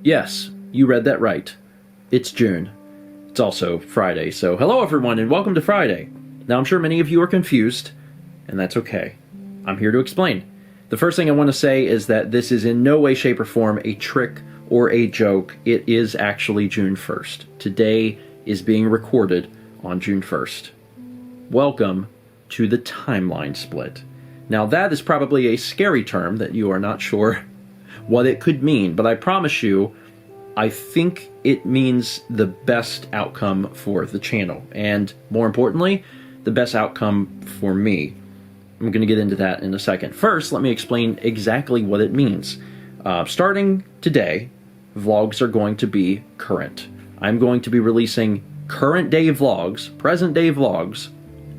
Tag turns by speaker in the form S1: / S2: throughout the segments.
S1: Yes, you read that right. It's June. It's also Friday, so hello everyone and welcome to Friday. Now I'm sure many of you are confused, and that's okay. I'm here to explain. The first thing I want to say is that this is in no way, shape, or form a trick or a joke. It is actually June 1st. Today is being recorded on June 1st. Welcome to the timeline split. Now that is probably a scary term that you are not sure what it could mean, but I promise you, I think it means the best outcome for the channel, and more importantly, the best outcome for me. I'm going to get into that in a second. First, let me explain exactly what it means. Starting today, vlogs are going to be current. I'm going to be releasing current day vlogs, present day vlogs,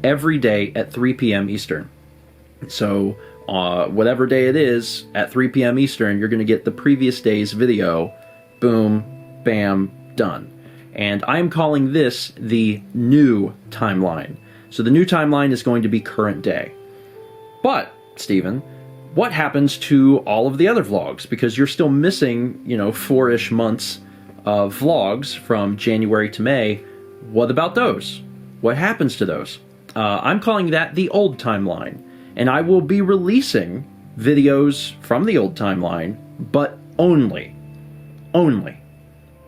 S1: every day at 3 p.m. Eastern. So, whatever day it is, at 3 p.m. Eastern, you're going to get the previous day's video. Boom, bam, done. And I'm calling this the new timeline. So the new timeline is going to be current day. But, Stephen, what happens to all of the other vlogs? Because you're still missing, 4-ish months of vlogs from January to May. What about those? What happens to those? I'm calling that the old timeline. And I will be releasing videos from the old timeline, but only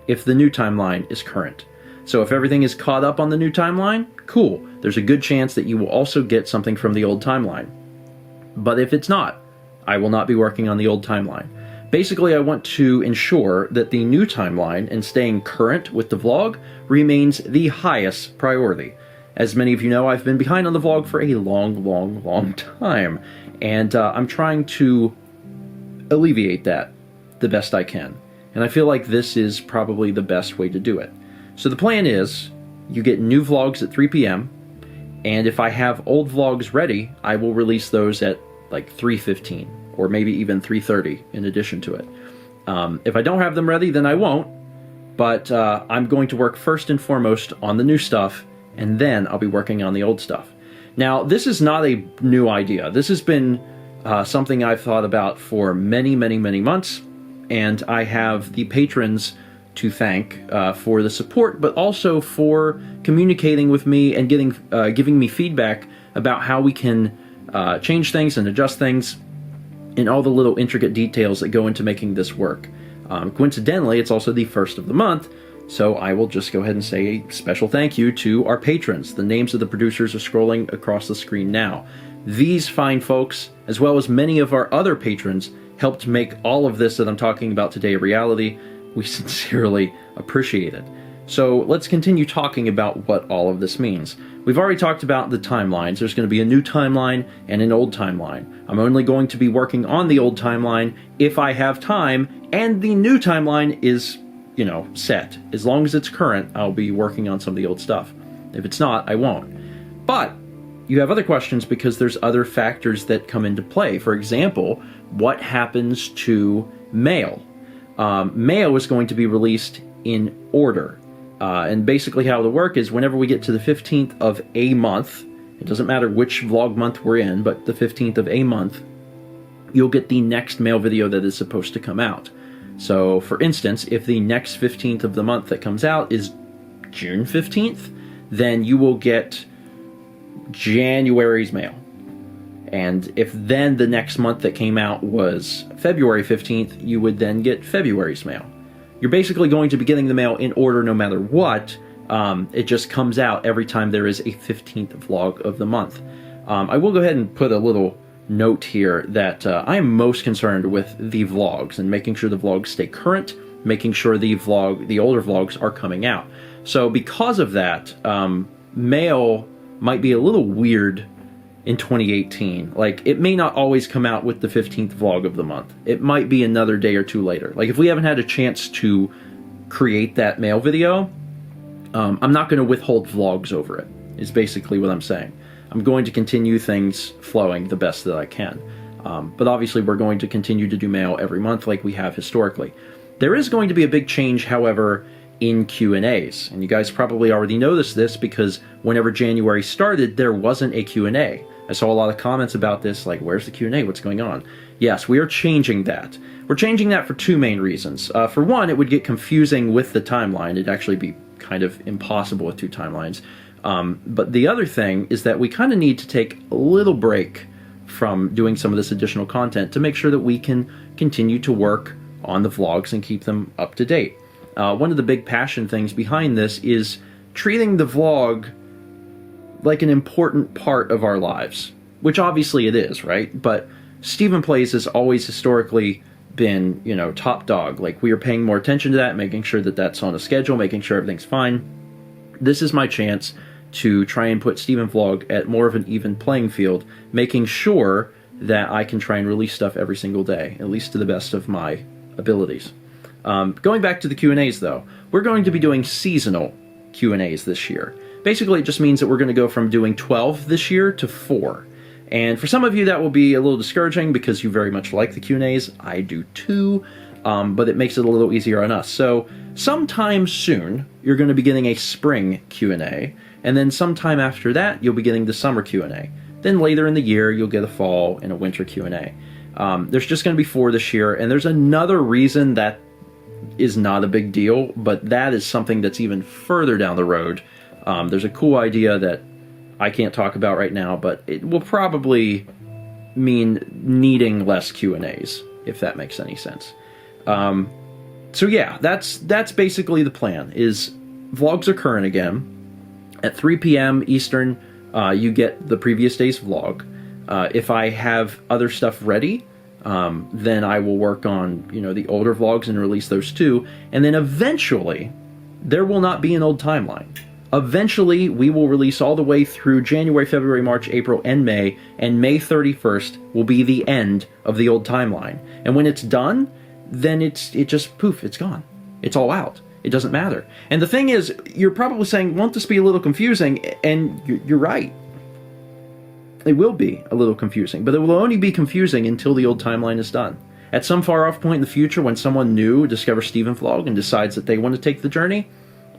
S1: if the new timeline is current. So if everything is caught up on the new timeline, cool. There's a good chance that you will also get something from the old timeline. But if it's not, I will not be working on the old timeline. Basically, I want to ensure that the new timeline and staying current with the vlog remains the highest priority. As many of you know, I've been behind on the vlog for a long time, and I'm trying to alleviate that the best I can. And I feel like this is probably the best way to do it. So the plan is, you get new vlogs at 3 p.m., and if I have old vlogs ready, I will release those at like 3:15, or maybe even 3:30 in addition to it. If I don't have them ready, then I won't, but I'm going to work first and foremost on the new stuff, and then I'll be working on the old stuff. Now, this is not a new idea. This has been something I've thought about for many months, and I have the patrons to thank for the support, but also for communicating with me and giving me feedback about how we can change things and adjust things and all the little intricate details that go into making this work. Coincidentally, it's also the first of the month, so I will just go ahead and say a special thank you to our patrons. The names of the producers are scrolling across the screen now. These fine folks, as well as many of our other patrons, helped make all of this that I'm talking about today a reality. We sincerely appreciate it. So let's continue talking about what all of this means. We've already talked about the timelines. There's going to be a new timeline and an old timeline. I'm only going to be working on the old timeline if I have time, and the new timeline is, set. As long as it's current, I'll be working on some of the old stuff. If it's not, I won't. But you have other questions because there's other factors that come into play. For example, what happens to mail? Mail is going to be released in order. And basically how it'll work is whenever we get to the 15th of a month, it doesn't matter which vlog month we're in, but the 15th of a month, you'll get the next mail video that is supposed to come out. So, for instance, if the next 15th of the month that comes out is June 15th, then you will get January's mail. And if then the next month that came out was February 15th, you would then get February's mail. You're basically going to be getting the mail in order no matter what. It just comes out every time there is a 15th vlog of the month. I will go ahead and put a little note here that I am most concerned with the vlogs and making sure the vlogs stay current, making sure the older vlogs are coming out. So because of that, mail might be a little weird in 2018. Like, it may not always come out with the 15th vlog of the month. It might be another day or two later. Like, if we haven't had a chance to create that mail video, I'm not going to withhold vlogs over it, is basically what I'm saying. I'm going to continue things flowing the best that I can. But obviously we're going to continue to do mail every month like we have historically. There is going to be a big change, however, in Q&As. And you guys probably already noticed this because whenever January started, there wasn't a Q&A. I saw a lot of comments about this, like, where's the Q&A? What's going on? Yes, we are changing that. We're changing that for two main reasons. For one, it would get confusing with the timeline. It'd actually be kind of impossible with two timelines. But the other thing is that we kind of need to take a little break from doing some of this additional content to make sure that we can continue to work on the vlogs and keep them up to date. One of the big passion things behind this is treating the vlog like an important part of our lives, which obviously it is, right? But Stephen Plays has always historically been, you know, top dog. Like, we are paying more attention to that, making sure that that's on a schedule, making sure everything's fine. This is my chance to try and put StephenVlog at more of an even playing field, making sure that I can try and release stuff every single day, at least to the best of my abilities. Going back to the Q&As though, we're going to be doing seasonal Q&As this year. Basically, it just means that we're going to go from doing 12 this year to 4. And for some of you that will be a little discouraging because you very much like the Q&As. I do too, but it makes it a little easier on us. So sometime soon, you're going to be getting a spring Q&A, and then sometime after that, you'll be getting the summer Q&A. Then later in the year, you'll get a fall and a winter Q&A. There's just going to be 4 this year, and there's another reason that is not a big deal, but that is something that's even further down the road. There's a cool idea that I can't talk about right now, but it will probably mean needing less Q&As, if that makes any sense. So yeah, that's basically the plan, is vlogs are current again. At 3 p.m. Eastern, you get the previous day's vlog. If I have other stuff ready, then I will work on, you know, the older vlogs and release those too. And then eventually, there will not be an old timeline. Eventually, we will release all the way through January, February, March, April, and May 31st will be the end of the old timeline. And when it's done, then it just, poof, it's gone. It's all out. It doesn't matter. And the thing is, you're probably saying, won't this be a little confusing? And you're right. It will be a little confusing, but it will only be confusing until the old timeline is done. At some far-off point in the future, when someone new discovers StephenVlog and decides that they want to take the journey,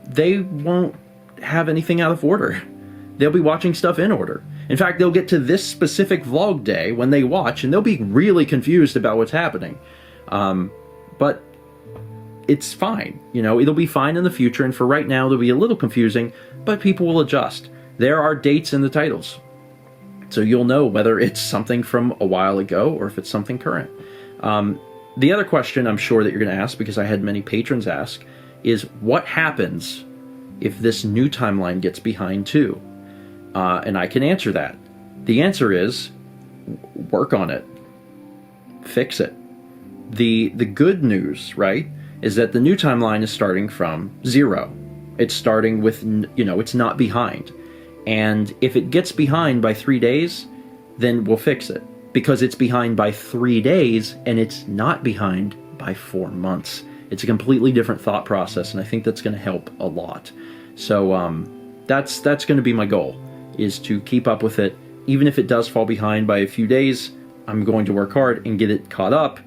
S1: they won't have anything out of order. They'll be watching stuff in order. In fact, they'll get to this specific vlog day when they watch, and they'll be really confused about what's happening. But it's fine. You know, it'll be fine in the future, and for right now, it'll be a little confusing, but people will adjust. There are dates in the titles, so you'll know whether it's something from a while ago or if it's something current. The other question I'm sure that you're going to ask, because I had many patrons ask, is what happens if this new timeline gets behind too? And I can answer that. The answer is, work on it. Fix it. The good news, right, is that the new timeline is starting from 0. It's starting with, you know, it's not behind. And if it gets behind by 3 days, then we'll fix it. Because it's behind by 3 days, and it's not behind by 4 months. It's a completely different thought process, and I think that's going to help a lot. So that's going to be my goal, is to keep up with it. Even if it does fall behind by a few days, I'm going to work hard and get it caught up.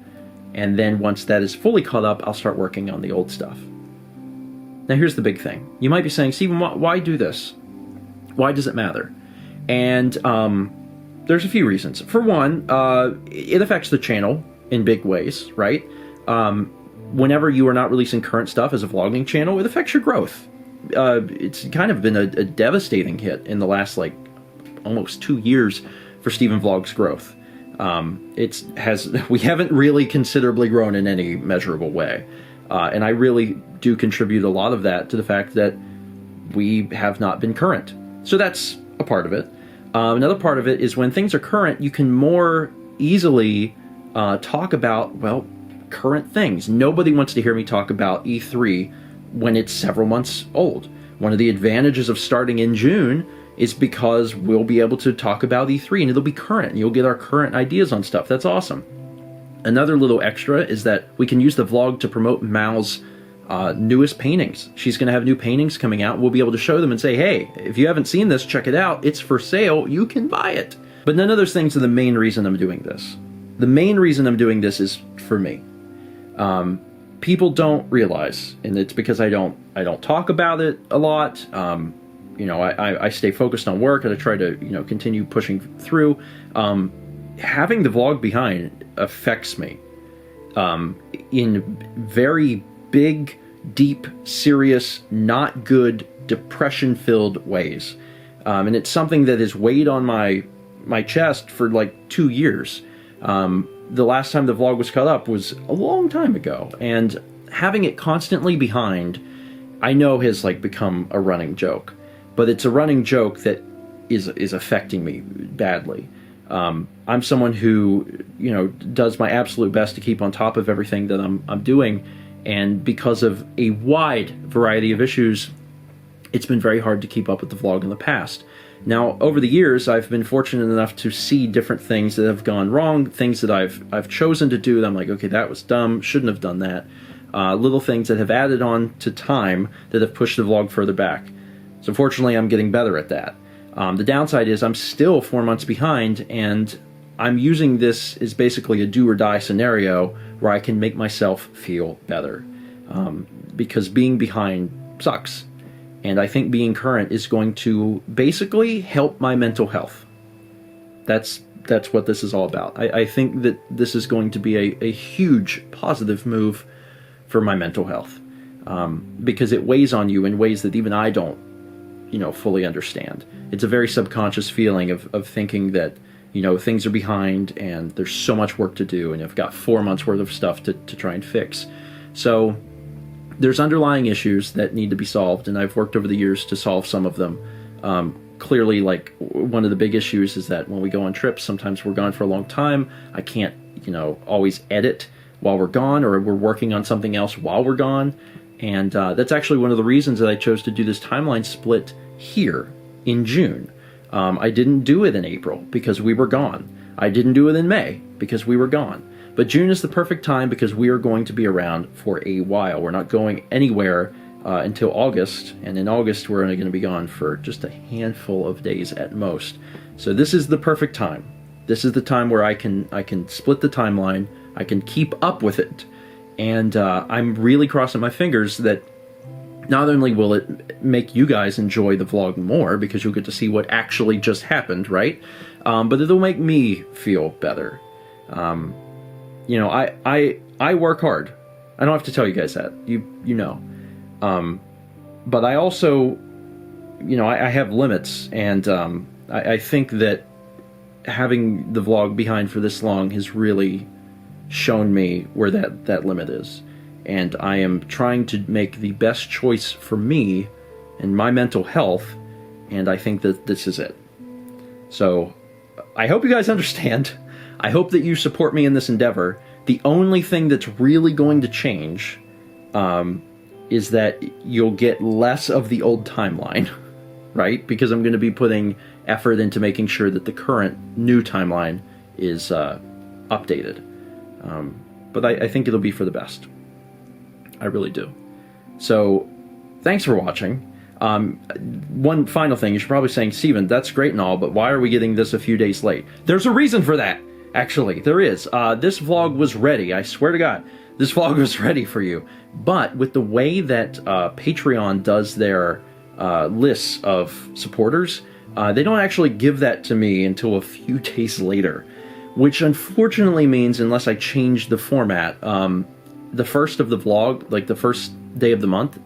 S1: And then once that is fully caught up, I'll start working on the old stuff. Now here's the big thing. You might be saying, Stephen, why do this? Why does it matter? And there's a few reasons. For one, it affects the channel in big ways, right? Whenever you are not releasing current stuff as a vlogging channel, it affects your growth. It's kind of been a devastating hit in the last, like, almost 2 years for StephenVlog's growth. We haven't really considerably grown in any measurable way. And I really do contribute a lot of that to the fact that we have not been current. So that's a part of it. Another part of it is when things are current, you can more easily talk about, well, current things. Nobody wants to hear me talk about E3 when it's several months old. One of the advantages of starting in June is because we'll be able to talk about E3 and it'll be current. And you'll get our current ideas on stuff. That's awesome. Another little extra is that we can use the vlog to promote Mal's newest paintings. She's going to have new paintings coming out. We'll be able to show them and say, hey, if you haven't seen this, check it out. It's for sale. You can buy it. But none of those things are the main reason I'm doing this. The main reason I'm doing this is for me. People don't realize, and it's because I don't talk about it a lot. you know, I stay focused on work, and I try to, you know, continue pushing through. Having the vlog behind affects me in very big, deep, serious, not good, depression-filled ways. And it's something that has weighed on my chest for like 2 years. The last time the vlog was cut up was a long time ago, and having it constantly behind, I know has like become a running joke, but it's a running joke that is affecting me badly. I'm someone who, you know, does my absolute best to keep on top of everything that I'm doing, and because of a wide variety of issues, it's been very hard to keep up with the vlog in the past. Now, over the years, I've been fortunate enough to see different things that have gone wrong, things that I've chosen to do that I'm like, okay, that was dumb, shouldn't have done that. Little things that have added on to time that have pushed the vlog further back. So fortunately, I'm getting better at that. The downside is I'm still 4 months behind, and I'm using this as basically a do-or-die scenario where I can make myself feel better. Because being behind sucks. And I think being current is going to basically help my mental health. That's what this is all about. I think that this is going to be a huge positive move for my mental health. Because it weighs on you in ways that even I don't, you know, fully understand. It's a very subconscious feeling of thinking that, you know, things are behind and there's so much work to do, and I've got 4 months worth of stuff to try and fix. So there's underlying issues that need to be solved, and I've worked over the years to solve some of them. Clearly, like, one of the big issues is that when we go on trips, sometimes we're gone for a long time. I can't, you know, always edit while we're gone, or we're working on something else while we're gone. And that's actually one of the reasons that I chose to do this timeline split here in June. I didn't do it in April because we were gone. I didn't do it in May because we were gone. But June is the perfect time because we are going to be around for a while. We're not going anywhere until August, and in August we're only going to be gone for just a handful of days at most. So this is the perfect time. This is the time where I can split the timeline. I can keep up with it, and I'm really crossing my fingers that not only will it make you guys enjoy the vlog more because you'll get to see what actually just happened, right? But it'll make me feel better. You know, I work hard. I don't have to tell you guys that. You know. But I also, you know, I have limits, and I think that having the vlog behind for this long has really shown me where that limit is. And I am trying to make the best choice for me and my mental health, and I think that this is it. So I hope you guys understand. I hope that you support me in this endeavor. The only thing that's really going to change is that you'll get less of the old timeline, right? Because I'm going to be putting effort into making sure that the current new timeline is updated. But I think it'll be for the best. I really do. So, thanks for watching. One final thing, you're probably saying, Stephen, that's great and all, but why are we getting this a few days late? There's a reason for that, actually. There is. This vlog was ready, I swear to God. This vlog was ready for you. But with the way that Patreon does their lists of supporters, they don't actually give that to me until a few days later, which unfortunately means, unless I change the format, the first of the vlog, like the first day of the month,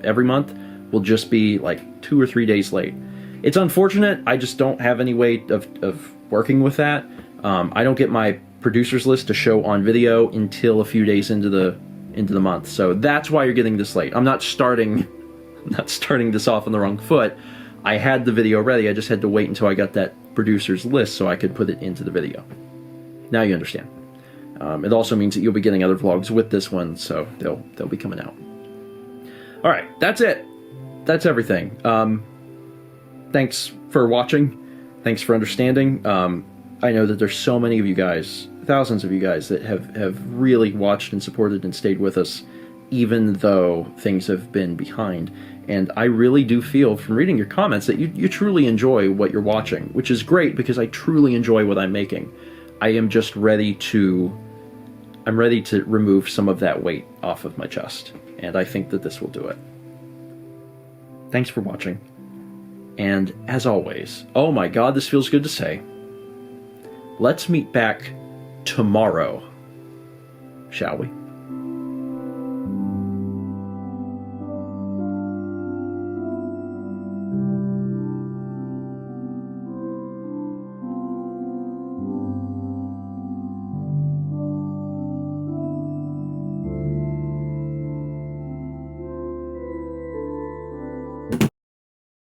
S1: every month, will just be like 2 or 3 days late. It's unfortunate. I just don't have any way of working with that. I don't get my producers list to show on video until a few days into the month. So that's why you're getting this late. I'm not starting this off on the wrong foot. I had the video ready. I just had to wait until I got that producers list so I could put it into the video. Now you understand. It also means that you'll be getting other vlogs with this one, so they'll be coming out. All right, that's it. That's everything. Thanks for watching. Thanks for understanding. I know that there's so many of you guys, thousands of you guys, that have really watched and supported and stayed with us, even though things have been behind. And I really do feel from reading your comments that you truly enjoy what you're watching, which is great because I truly enjoy what I'm making. I am just ready to remove some of that weight off of my chest, and I think that this will do it. Thanks for watching. And as always, oh my God, this feels good to say, let's meet back tomorrow, shall we?